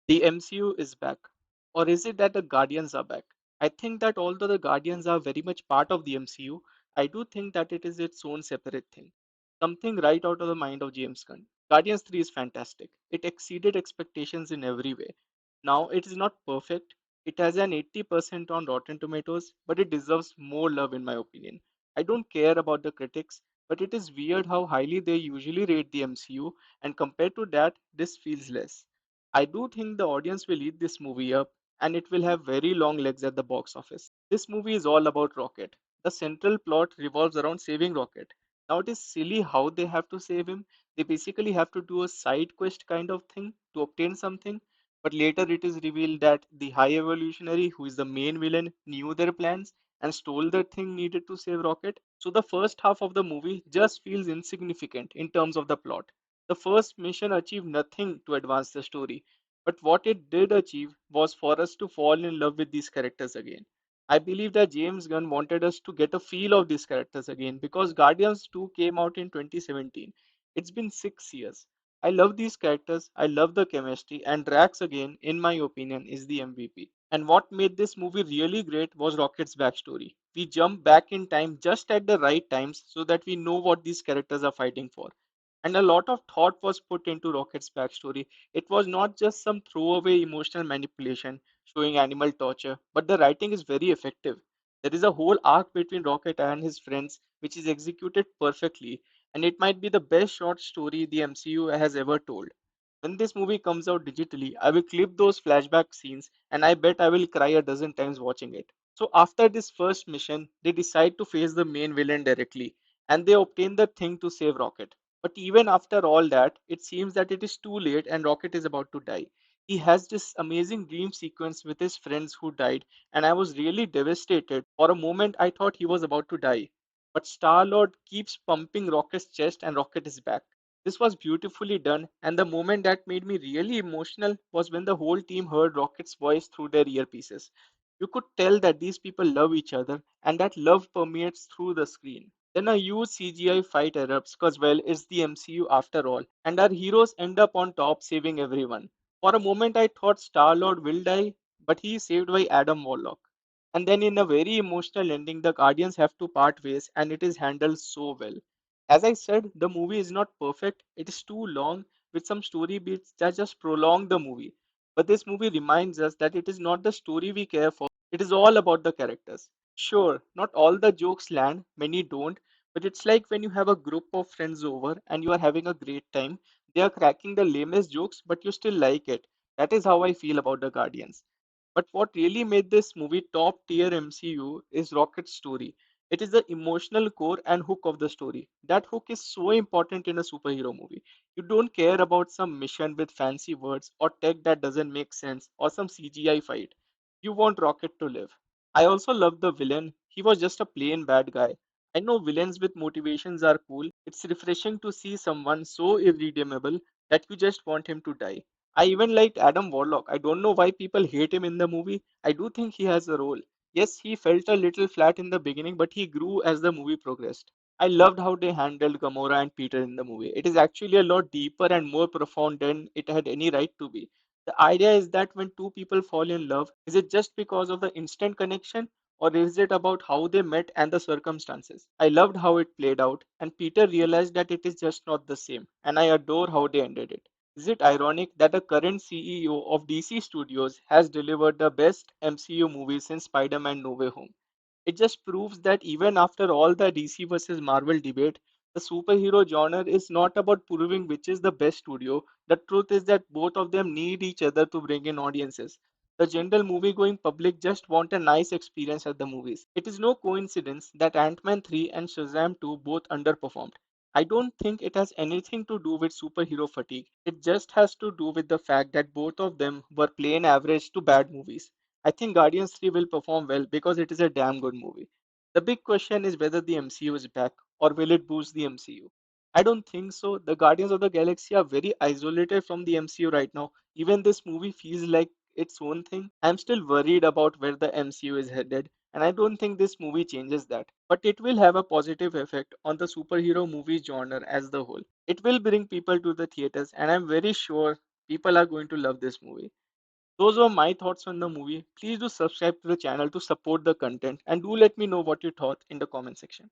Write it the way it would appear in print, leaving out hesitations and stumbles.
The MCU is back. Or is it that the Guardians are back? I think that although the Guardians are very much part of the MCU, I do think that it is its own separate thing. Something right out of the mind of James Gunn. Guardians 3 is fantastic. It exceeded expectations in every way. Now, it is not perfect. It has an 80% on Rotten Tomatoes, but it deserves more love in my opinion. I don't care about the critics, but it is weird how highly they usually rate the MCU, and compared to that, this feels less. I do think the audience will eat this movie up and it will have very long legs at the box office. This movie is all about Rocket. The central plot revolves around saving Rocket. Now it is silly how they have to save him. They basically have to do a side quest kind of thing to obtain something. But later it is revealed that the High Evolutionary, who is the main villain, knew their plans and stole the thing needed to save Rocket. So the first half of the movie just feels insignificant in terms of the plot. The first mission achieved nothing to advance the story, but what it did achieve was for us to fall in love with these characters again. I believe that James Gunn wanted us to get a feel of these characters again because Guardians 2 came out in 2017. It's been 6 years. I love these characters, I love the chemistry, and Drax again, in my opinion, is the MVP. And what made this movie really great was Rocket's backstory. We jump back in time just at the right times so that we know what these characters are fighting for. And a lot of thought was put into Rocket's backstory. It was not just some throwaway emotional manipulation showing animal torture, but the writing is very effective. There is a whole arc between Rocket and his friends, which is executed perfectly, and it might be the best short story the MCU has ever told. When this movie comes out digitally, I will clip those flashback scenes, and I bet I will cry a dozen times watching it. So, after this first mission, they decide to face the main villain directly, and they obtain the thing to save Rocket. But even after all that, it seems that it is too late and Rocket is about to die. He has this amazing dream sequence with his friends who died, and I was really devastated. For a moment, I thought he was about to die. But Star Lord keeps pumping Rocket's chest, and Rocket is back. This was beautifully done, and the moment that made me really emotional was when the whole team heard Rocket's voice through their earpieces. You could tell that these people love each other, and that love permeates through the screen. Then a huge CGI fight erupts because, well, it's the MCU after all, and our heroes end up on top saving everyone. For a moment, I thought Star Lord will die, but he is saved by Adam Warlock. And then, in a very emotional ending, the Guardians have to part ways, and it is handled so well. As I said, the movie is not perfect, it is too long, with some story beats that just prolong the movie. But this movie reminds us that it is not the story we care for, it is all about the characters. Sure, not all the jokes land, many don't, but it's like when you have a group of friends over and you are having a great time. They are cracking the lamest jokes, but you still like it. That is how I feel about the Guardians. But what really made this movie top tier MCU is Rocket's story. It is the emotional core and hook of the story. That hook is so important in a superhero movie. You don't care about some mission with fancy words or tech that doesn't make sense or some CGI fight. You want Rocket to live. I also love the villain. He was just a plain bad guy. I know villains with motivations are cool. It's refreshing to see someone so irredeemable that you just want him to die. I even liked Adam Warlock. I don't know why people hate him in the movie. I do think he has a role. Yes, he felt a little flat in the beginning, but he grew as the movie progressed. I loved how they handled Gamora and Peter in the movie. It is actually a lot deeper and more profound than it had any right to be. The idea is that when two people fall in love, is it just because of the instant connection, or is it about how they met and the circumstances? I loved how it played out, and Peter realized that it is just not the same, and I adore how they ended it. Is it ironic that the current CEO of DC Studios has delivered the best MCU movie since Spider-Man No Way Home? It just proves that even after all the DC versus Marvel debate, the superhero genre is not about proving which is the best studio. The truth is that both of them need each other to bring in audiences. The general movie going public just want a nice experience at the movies. It is no coincidence that Ant-Man 3 and Shazam 2 both underperformed. I don't think it has anything to do with superhero fatigue. It just has to do with the fact that both of them were plain average to bad movies. I think Guardians 3 will perform well because it is a damn good movie. The big question is whether the MCU is back or will it boost the MCU. I don't think so. The Guardians of the Galaxy are very isolated from the MCU right now. Even this movie feels like its own thing. I'm still worried about where the MCU is headed, and I don't think this movie changes that. But it will have a positive effect on the superhero movie genre as the whole. It will bring people to the theaters, and I'm very sure people are going to love this movie. Those were my thoughts on the movie. Please do subscribe to the channel to support the content and do let me know what you thought in the comment section.